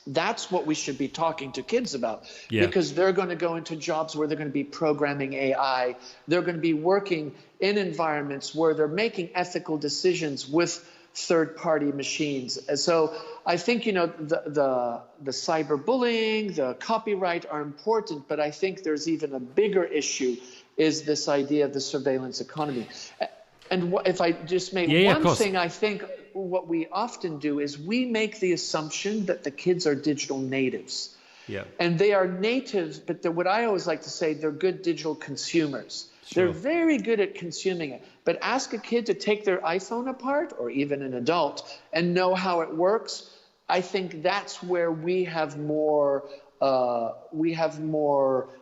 that's what we should be talking to kids about, because they're going to go into jobs where they're going to be programming AI. They're going to be working in environments where they're making ethical decisions with third-party machines. And so I think, the cyberbullying, the copyright are important, but I think there's even a bigger issue is this idea of the surveillance economy. And if I just make one thing, I think what we often do is we make the assumption that the kids are digital natives. Yeah. And they are natives, but what I always like to say, they're good digital consumers. Sure. They're very good at consuming it. But ask a kid to take their iPhone apart, or even an adult, and know how it works. I think that's where we have more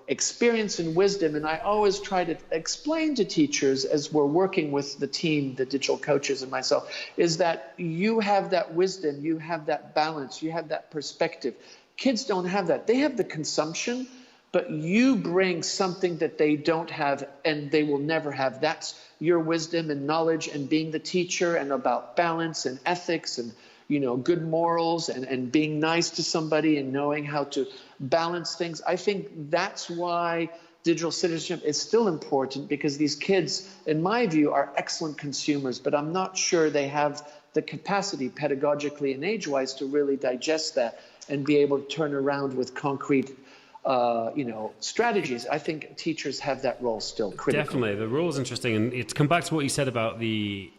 experience and wisdom. And I always try to explain to teachers as we're working with the team, the digital coaches and myself, is that you have that wisdom, you have that balance, you have that perspective. Kids don't have that. They have the consumption, but you bring something that they don't have and they will never have. That's your wisdom and knowledge and being the teacher, and about balance and ethics and good morals and being nice to somebody and knowing how to balance things. I think that's why digital citizenship is still important, because these kids, in my view, are excellent consumers, but I'm not sure they have the capacity pedagogically and age-wise to really digest that and be able to turn around with concrete strategies. I think teachers have that role still critical. Definitely. The role is interesting. And it's come back to what you said about the,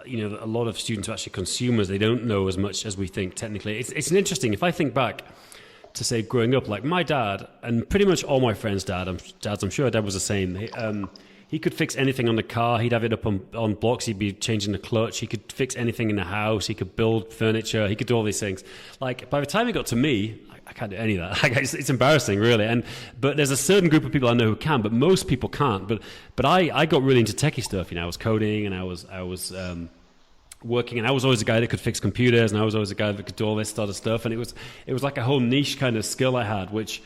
a lot of students are actually consumers. They don't know as much as we think technically. It's interesting. If I think back to say growing up, like my dad and pretty much all my friends' dads, I'm sure Dad was the same. He could fix anything on the car. He'd have it up on blocks. He'd be changing the clutch. He could fix anything in the house. He could build furniture. He could do all these things. Like by the time he got to me, I can't do any of that. Like, it's embarrassing, really. But there's a certain group of people I know who can, but most people can't. But I got really into techie stuff. I was coding and I was working, and I was always the guy that could fix computers, and I was always the guy that could do all this sort of stuff. And it was like a whole niche kind of skill I had, which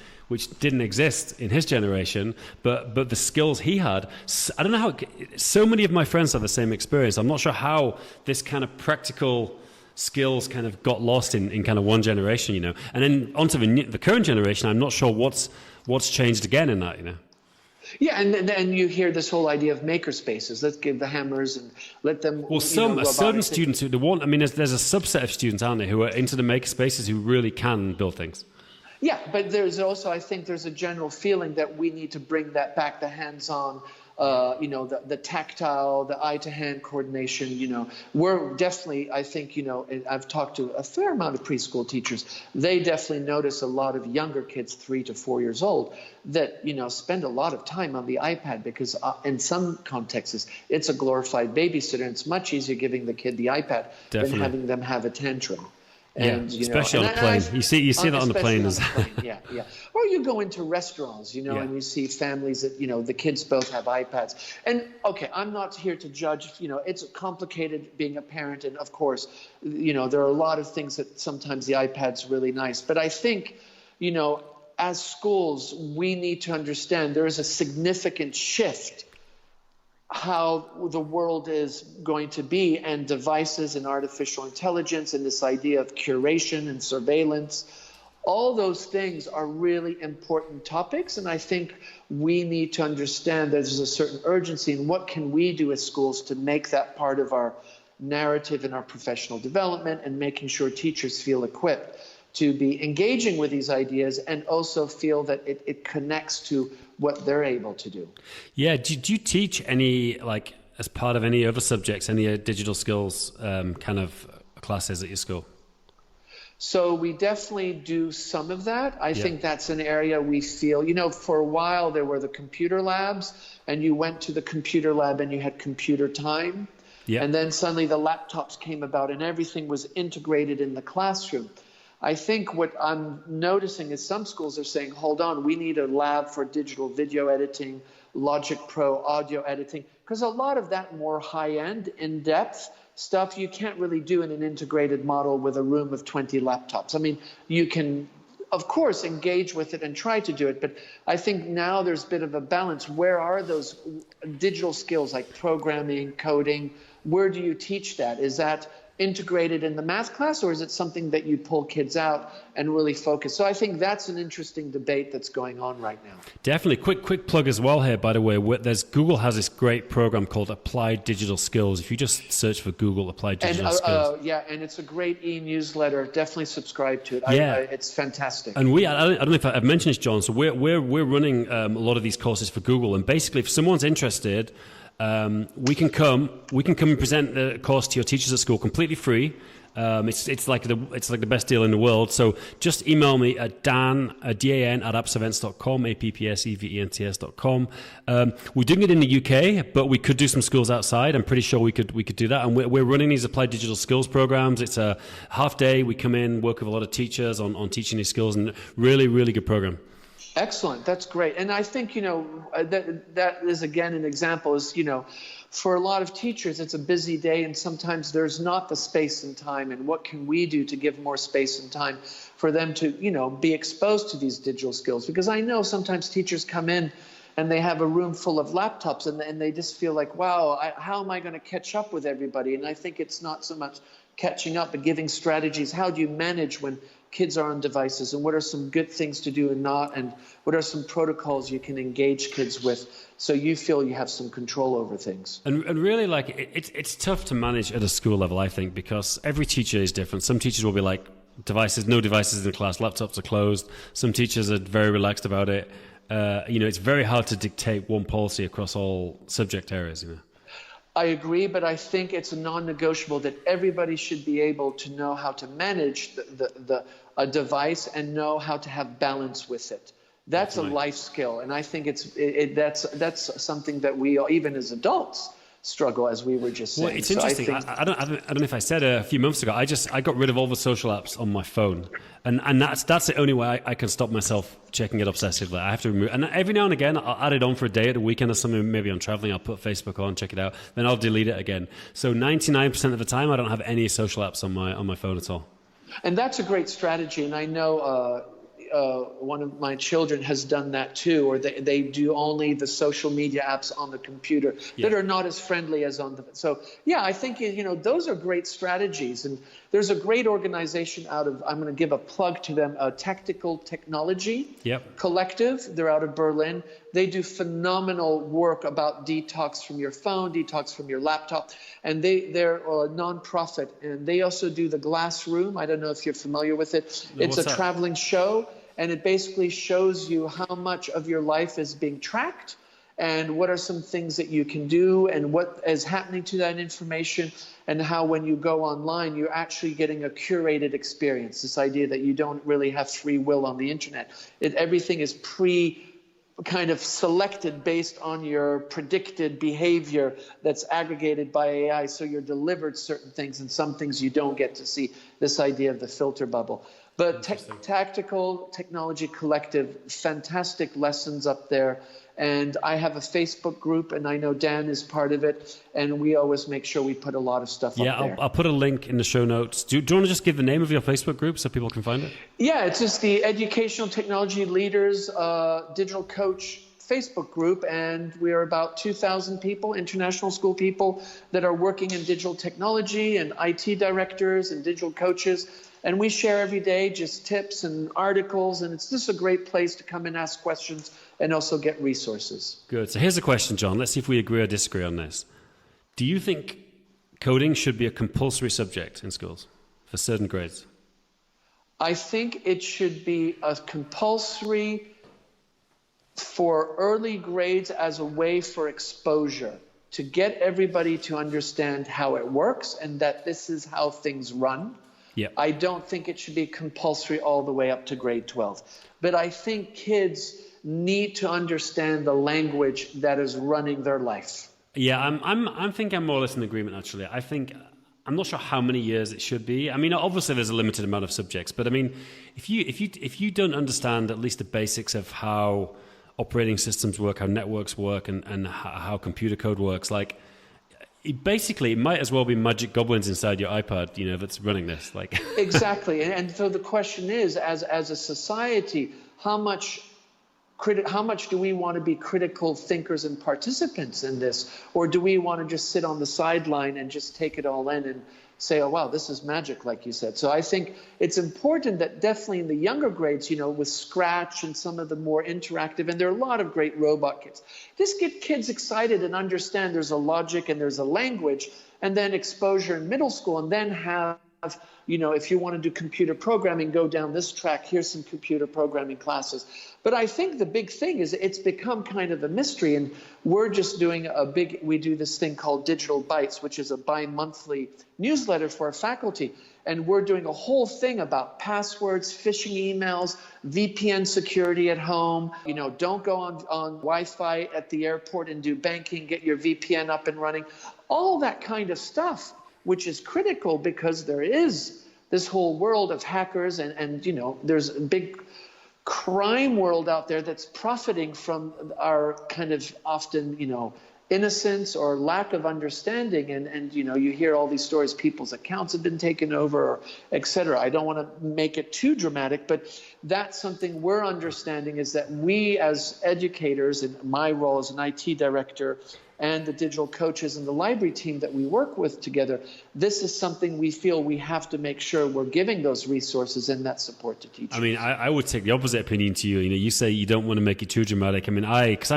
didn't exist in his generation, but the skills he had, I don't know how, so many of my friends have the same experience. I'm not sure how this kind of practical skills kind of got lost in kind of one generation, and then onto the current generation. I'm not sure what's changed again in that, Yeah, and then you hear this whole idea of maker spaces. Let's give the hammers and let them. Well, certain students who want. I mean, there's a subset of students, aren't there, who are into the maker spaces who really can build things. Yeah, but there's also, I think there's a general feeling that we need to bring that back, the hands-on, the tactile, the eye-to-hand coordination. We're definitely, I think, I've talked to a fair amount of preschool teachers. They definitely notice a lot of younger kids, 3 to 4 years old, that, spend a lot of time on the iPad because in some contexts, it's a glorified babysitter. And it's much easier giving the kid the iPad than having them have a tantrum. And, especially on a plane. You see that on the plane. Yeah. Or you go into restaurants, and you see families that, the kids both have iPads. And, okay, I'm not here to judge, it's complicated being a parent. And, of course, there are a lot of things that sometimes the iPad's really nice. But I think, as schools, we need to understand there is a significant shift how the world is going to be, and devices and artificial intelligence and this idea of curation and surveillance. All those things are really important topics, and I think we need to understand there's a certain urgency in what can we do as schools to make that part of our narrative and our professional development, and making sure teachers feel equipped to be engaging with these ideas and also feel that it connects to what they're able to do. Yeah. Do you teach any, as part of any other subjects, any digital skills kind of classes at your school? So we definitely do some of that. I think that's an area we feel, for a while there were the computer labs, and you went to the computer lab and you had computer time. Yeah. And then suddenly the laptops came about and everything was integrated in the classroom. I think what I'm noticing is some schools are saying, hold on, we need a lab for digital video editing, Logic Pro audio editing, because a lot of that more high-end, in-depth stuff you can't really do in an integrated model with a room of 20 laptops. I mean, you can, of course, engage with it and try to do it, but I think now there's a bit of a balance. Where are those digital skills like programming, coding? Where do you teach that? Is that integrated in the math class, or is it something that you pull kids out and really focus? So I think that's an interesting debate that's going on right now. Definitely. Quick plug as well here, by the way. Google has this great program called Applied Digital Skills. If you just search for Google Applied Digital Skills. And it's a great e-newsletter. Definitely subscribe to it. It's fantastic. And I don't know if I've mentioned this, John. So we're running a lot of these courses for Google, and basically, if someone's interested, we can come and present the course to your teachers at school completely free. It's like the best deal in the world. So just email me at Dan at appsevents.com, appsevents.com. We're doing it in the UK, but we could do some schools outside. I'm pretty sure we could do that. And we're running these applied digital skills programs. It's a half day. We come in, work with a lot of teachers on teaching these skills, and really, really good program. Excellent. That's great. And I think, that is, again, an example is, for a lot of teachers, it's a busy day and sometimes there's not the space and time. And what can we do to give more space and time for them to, be exposed to these digital skills? Because I know sometimes teachers come in and they have a room full of laptops and they just feel like, wow, how am I going to catch up with everybody? And I think it's not so much catching up, but giving strategies. How do you manage when kids are on devices, and what are some good things to do and not, and what are some protocols you can engage kids with so you feel you have some control over things. And really, like, it's tough to manage at a school level, I think, because every teacher is different. Some teachers will be like, no devices in class, laptops are closed. Some teachers are very relaxed about it. It's very hard to dictate one policy across all subject areas, I agree, but I think it's a non-negotiable that everybody should be able to know how to manage a device and know how to have balance with it. That's a life skill, and I think that's something that we, even as adults, struggle, as we were just saying. Well, it's interesting. I don't know if I said a few months ago, I got rid of all the social apps on my phone, and that's the only way I can stop myself checking it obsessively. I have to remove, and every now and again I'll add it on for a day at a weekend or something. Maybe I'm traveling, I'll put Facebook on, check it out, then I'll delete it again. So 99% of the time I don't have any social apps on my phone at all. And that's a great strategy, and I know one of my children has done that too, or they do only the social media apps on the computer that are not as friendly as on the. So yeah, I think those are great strategies, and there's a great organization out of. I'm going to give a plug to them. Tactical Technology Collective. They're out of Berlin. They do phenomenal work about detox from your phone, detox from your laptop, and they're a nonprofit, and they also do the Glass Room. I don't know if you're familiar with it. No, it's a traveling show. And it basically shows you how much of your life is being tracked and what are some things that you can do and what is happening to that information, and how when you go online, you're actually getting a curated experience. This idea that you don't really have free will on the internet. Everything is kind of selected based on your predicted behavior that's aggregated by AI. So you're delivered certain things, and some things you don't get to see. This idea of the filter bubble. But Tactical Technology Collective, fantastic lessons up there. And I have a Facebook group, and I know Dan is part of it. And we always make sure we put a lot of stuff up there. Yeah, I'll put a link in the show notes. Do you want to just give the name of your Facebook group so people can find it? Yeah, it's just the Educational Technology Leaders Digital Coach Facebook group, and we are about 2,000 people, international school people that are working in digital technology, and IT directors and digital coaches. And we share every day just tips and articles, and it's just a great place to come and ask questions and also get resources. Good. So here's a question, John. Let's see if we agree or disagree on this. Do you think coding should be a compulsory subject in schools for certain grades? I think it should be a compulsory for early grades as a way for exposure, to get everybody to understand how it works and that this is how things run. Yep. I don't think it should be compulsory all the way up to grade 12. But I think kids need to understand the language that is running their life. Yeah, I'm thinking I'm more or less in agreement, actually. I'm not sure how many years it should be. I mean, obviously there's a limited amount of subjects, but I mean, if you don't understand at least the basics of how operating systems work, how networks work, and how computer code works, like, it might as well be magic goblins inside your iPad, that's running this. Like Exactly. And so the question is, as a society, how much do we want to be critical thinkers and participants in this? Or do we want to just sit on the sideline and just take it all in and say, oh, wow, this is magic, like you said. So I think it's important that definitely in the younger grades, with Scratch and some of the more interactive, and there are a lot of great robot kits, just get kids excited and understand there's a logic and there's a language, and then exposure in middle school, and then have, if you want to do computer programming, go down this track, here's some computer programming classes. But I think the big thing is it's become kind of a mystery, and we're just doing we do this thing called Digital Bites, which is a bi-monthly newsletter for our faculty. And we're doing a whole thing about passwords, phishing emails, VPN security at home. Don't go on Wi-Fi at the airport and do banking, get your VPN up and running. All that kind of stuff, which is critical because there is this whole world of hackers and there's a big crime world out there that's profiting from our kind of often, innocence or lack of understanding. And you hear all these stories, people's accounts have been taken over, or et cetera. I don't want to make it too dramatic, but that's something we're understanding, is that we as educators, in my role as an IT director and the digital coaches and the library team that we work with together, this is something we feel we have to make sure we're giving those resources and that support to teachers. I mean, I would take the opposite opinion to you. You say you don't want to make it too dramatic. I mean, because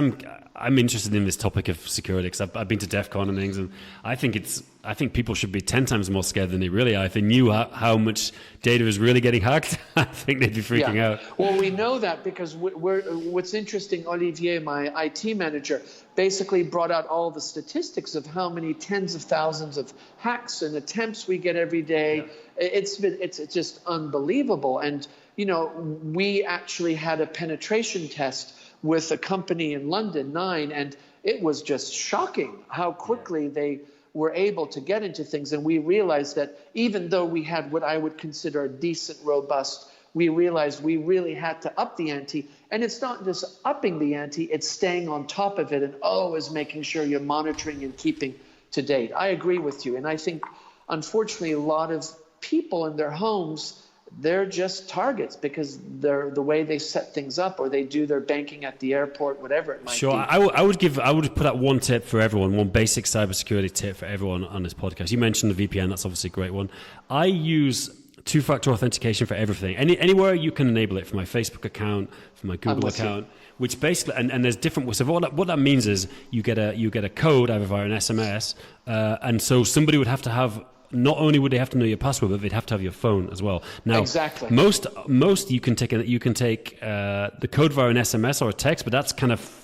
I'm interested in this topic of security because I've been to DEF CON and things, and I think people should be 10 times more scared than they really are. If they knew how much data is really getting hacked, I think they'd be freaking out. Well, we know that because what's interesting, Olivier, my IT manager, basically brought out all the statistics of how many tens of thousands of hacks and attempts we get every day. Yeah. It's just unbelievable. And, we actually had a penetration test with a company in London, 9, and it was just shocking how quickly they were able to get into things. And we realized that even though we had what I would consider a decent, robust, we realized we really had to up the ante. And it's not just upping the ante, it's staying on top of it and always making sure you're monitoring and keeping to date. I agree with you. And I think, unfortunately, a lot of people in their homes, they're just targets because they're the way they set things up, or they do their banking at the airport, whatever it might be. Sure, I would put out one tip for everyone, one basic cybersecurity tip for everyone on this podcast. You mentioned the VPN, that's obviously a great one. I use two-factor authentication for everything. Anywhere you can enable it, for my Facebook account, for my Google account, which basically, and there's different. So what that means is you get a code either via an SMS, and so somebody would have to have. Not only would they have to know your password, but they'd have to have your phone as well. Now, exactly. Most you can take the code via an SMS or a text, but that's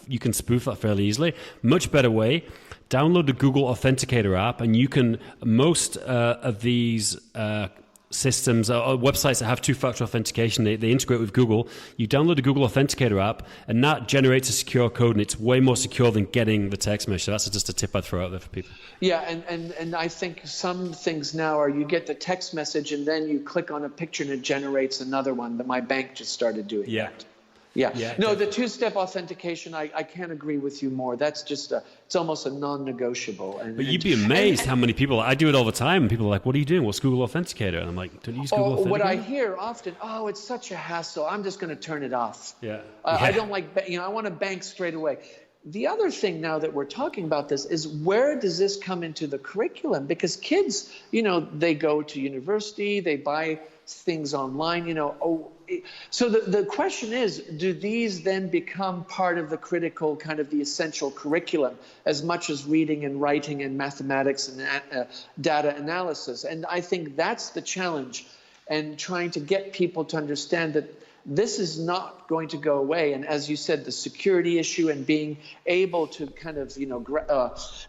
you can spoof that fairly easily. Much better way. Download the Google Authenticator app, and you can most of these systems or websites that have two-factor authentication, they integrate with Google. You download the Google Authenticator app, and that generates a secure code, and it's way more secure than getting the text message. So that's just a tip I'd throw out there for people. Yeah, and I think some things now are you get the text message and then you click on a picture and it generates another one. That my bank just started doing that. Yeah. No, the two-step authentication, I can't agree with you more. That's just it's almost a non-negotiable. But you'd be amazed how many people, I do it all the time, and people are like, what are you doing? What's Google Authenticator? And I'm like, don't you use Google Authenticator? What I hear often, it's such a hassle. I'm just going to turn it off. Yeah. I don't like, I want to bank straight away. The other thing now that we're talking about this is where does this come into the curriculum? Because kids, they go to university, they buy things online, So the question is, do these then become part of the critical kind of the essential curriculum as much as reading and writing and mathematics and data analysis? And I think that's the challenge, and trying to get people to understand that this is not going to go away. And as you said, the security issue and being able to kind of,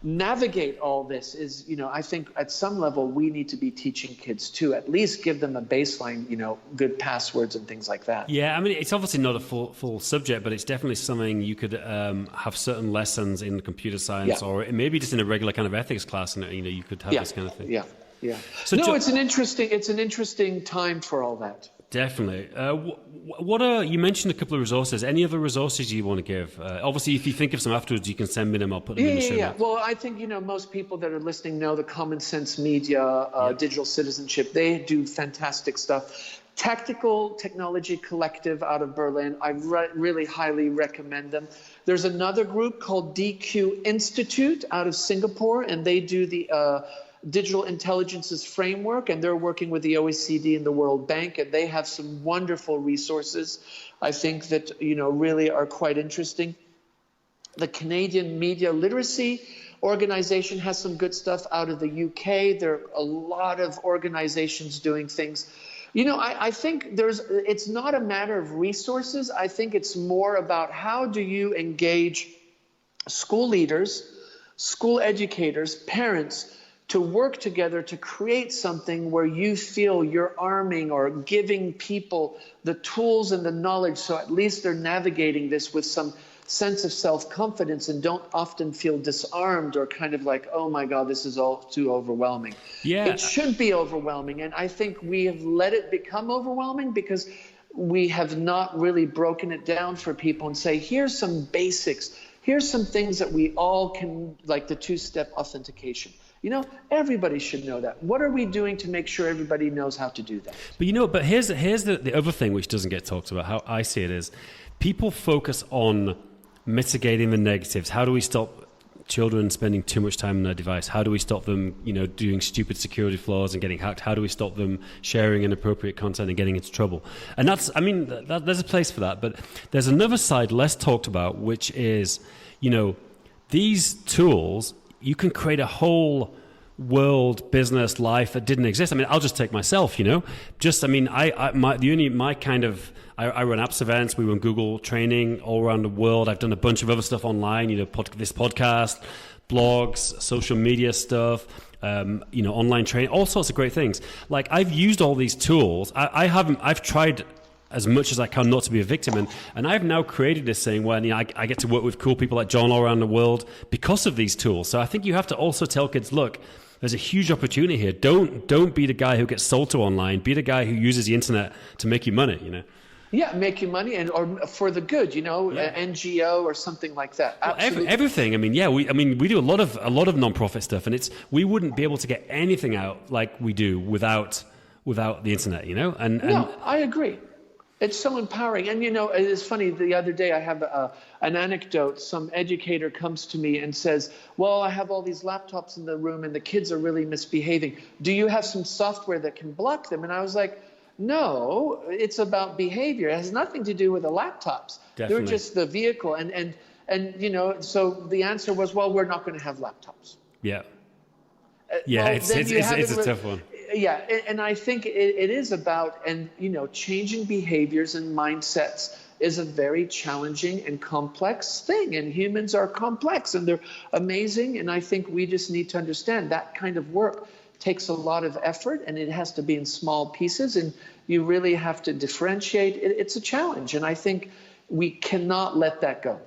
navigate all this is, I think at some level we need to be teaching kids to at least give them a baseline, good passwords and things like that. Yeah, I mean, it's obviously not a full subject, but it's definitely something you could have certain lessons in computer science, or maybe just in a regular kind of ethics class, and you could have this kind of thing. Yeah. So it's an interesting time for all that. Definitely. You mentioned a couple of resources. Any other resources you want to give? Obviously, if you think of some afterwards, you can send me them. I'll put them in the show notes. Well, I think, most people that are listening know the Common Sense Media, Digital Citizenship. They do fantastic stuff. Tactical Technology Collective out of Berlin. I really highly recommend them. There's another group called DQ Institute out of Singapore, and they do the Digital Intelligences Framework, and they're working with the OECD and the World Bank, and they have some wonderful resources, I think, that really are quite interesting. The Canadian Media Literacy Organization has some good stuff out of the UK. There are a lot of organizations doing things. I think it's not a matter of resources. I think it's more about how do you engage school leaders, school educators, parents, to work together to create something where you feel you're arming or giving people the tools and the knowledge, so at least they're navigating this with some sense of self-confidence and don't often feel disarmed or kind of like, oh my God, this is all too overwhelming. Yeah. It should be overwhelming, and I think we have let it become overwhelming because we have not really broken it down for people and say, here's some basics, here's some things that we all can, like the two-step authentication. Everybody should know that. What are we doing to make sure everybody knows how to do that? But here's the other thing which doesn't get talked about, how I see it is, people focus on mitigating the negatives. How do we stop children spending too much time on their device? How do we stop them, doing stupid security flaws and getting hacked? How do we stop them sharing inappropriate content and getting into trouble? And there's a place for that. But there's another side less talked about, which is, these tools, you can create a whole world, business, life that didn't exist. I mean, I'll just take myself, I run apps events, we run Google training all around the world. I've done a bunch of other stuff online, this podcast, blogs, social media stuff, online training, all sorts of great things. Like, I've used all these tools. I've tried as much as I can not to be a victim. And I've now created this thing where I get to work with cool people like John all around the world because of these tools. So I think you have to also tell kids, look, there's a huge opportunity here. Don't be the guy who gets sold to online. Be the guy who uses the internet to make you money, Yeah, make you money or for the good, NGO or something like that. Absolutely. Well, everything. We do a lot of nonprofit stuff, and we wouldn't be able to get anything out like we do without the internet, No, I agree. It's so empowering. And, it's funny, the other day I have an anecdote. Some educator comes to me and says, well, I have all these laptops in the room and the kids are really misbehaving. Do you have some software that can block them? And I was like, no, it's about behavior. It has nothing to do with the laptops. Definitely. They're just the vehicle. And so the answer was, well, we're not going to have laptops. Yeah. It's a tough one. Yeah, and I think it is about, changing behaviors and mindsets is a very challenging and complex thing. And humans are complex and they're amazing. And I think we just need to understand that kind of work takes a lot of effort and it has to be in small pieces. And you really have to differentiate. It's a challenge. And I think we cannot let that go.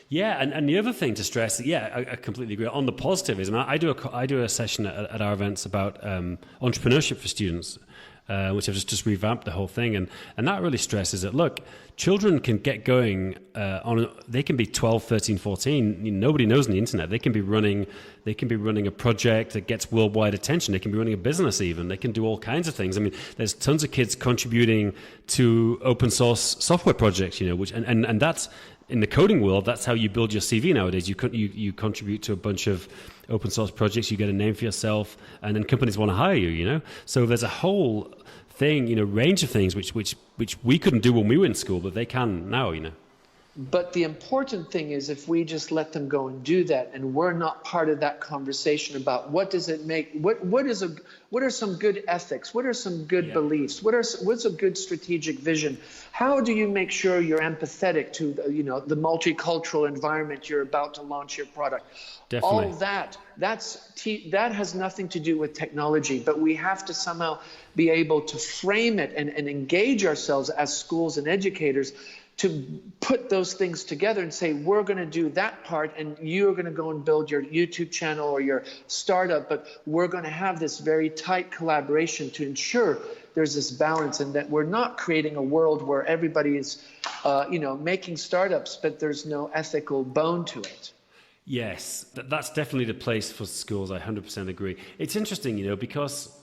Yeah, and the other thing to stress, I completely agree. On the positive is, I do a session at our events about entrepreneurship for students, which I've just revamped the whole thing, and that really stresses it. Look, children can get going they can be 12, 13, 14. Nobody knows on the internet. They can be running a project that gets worldwide attention. They can be running a business even. They can do all kinds of things. There's tons of kids contributing to open source software projects, which and that's. In the coding world, that's how you build your CV nowadays. You contribute to a bunch of open source projects, you get a name for yourself, and then companies want to hire you, So there's a whole thing, range of things which we couldn't do when we were in school, but they can now, But the important thing is if we just let them go and do that, and we're not part of that conversation about what does it make, what are some good ethics, what are some good beliefs, what's a good strategic vision, how do you make sure you're empathetic to the multicultural environment you're about to launch your product. Definitely. All that has nothing to do with technology, but we have to somehow be able to frame it and engage ourselves as schools and educators to put those things together and say, we're going to do that part and you're going to go and build your YouTube channel or your startup, but we're going to have this very tight collaboration to ensure there's this balance and that we're not creating a world where everybody is, making startups, but there's no ethical bone to it. Yes, that's definitely the place for schools. I 100% agree. It's interesting, because...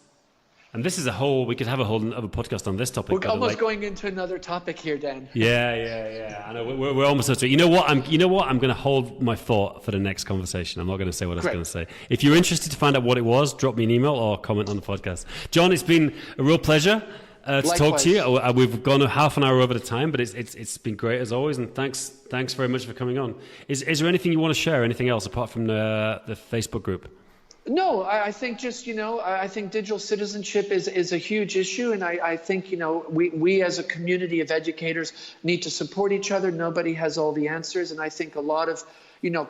And this is we could have a whole other podcast on this topic. We're almost going into another topic here, Dan. Yeah. I know we're almost up to it. You know what? I'm going to hold my thought for the next conversation. I'm not going to say what I was going to say. If you're interested to find out what it was, drop me an email or comment on the podcast. John, it's been a real pleasure to talk to you. We've gone a half an hour over the time, but it's been great as always. And thanks very much for coming on. Is there anything you want to share? Anything else apart from the Facebook group? No, I think just, I think digital citizenship is a huge issue. And I think, we as a community of educators need to support each other. Nobody has all the answers. And I think a lot of,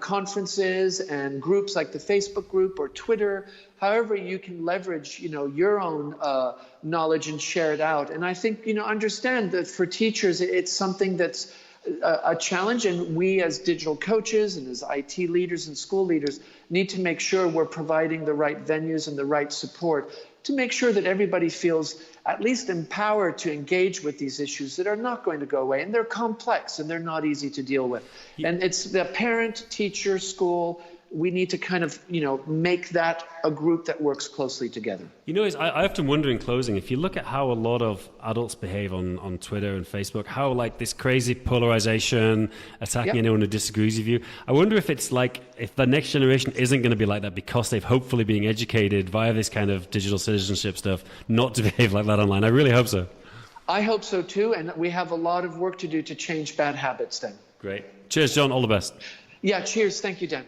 conferences and groups like the Facebook group or Twitter, however you can leverage, your own knowledge and share it out. And I think, understand that for teachers, it's something that's a challenge, and we as digital coaches and as IT leaders and school leaders need to make sure we're providing the right venues and the right support to make sure that everybody feels at least empowered to engage with these issues that are not going to go away, and they're complex and they're not easy to deal with. Yeah. And it's the parent, teacher, school, we need to kind of, make that a group that works closely together. I often wonder in closing, if you look at how a lot of adults behave on Twitter and Facebook, how like this crazy polarization, attacking anyone who disagrees with you, I wonder if it's like, if the next generation isn't going to be like that because they've hopefully been educated via this kind of digital citizenship stuff, not to behave like that online. I really hope so. I hope so too, and we have a lot of work to do to change bad habits then. Great. Cheers, John. All the best. Yeah, cheers. Thank you, Dan.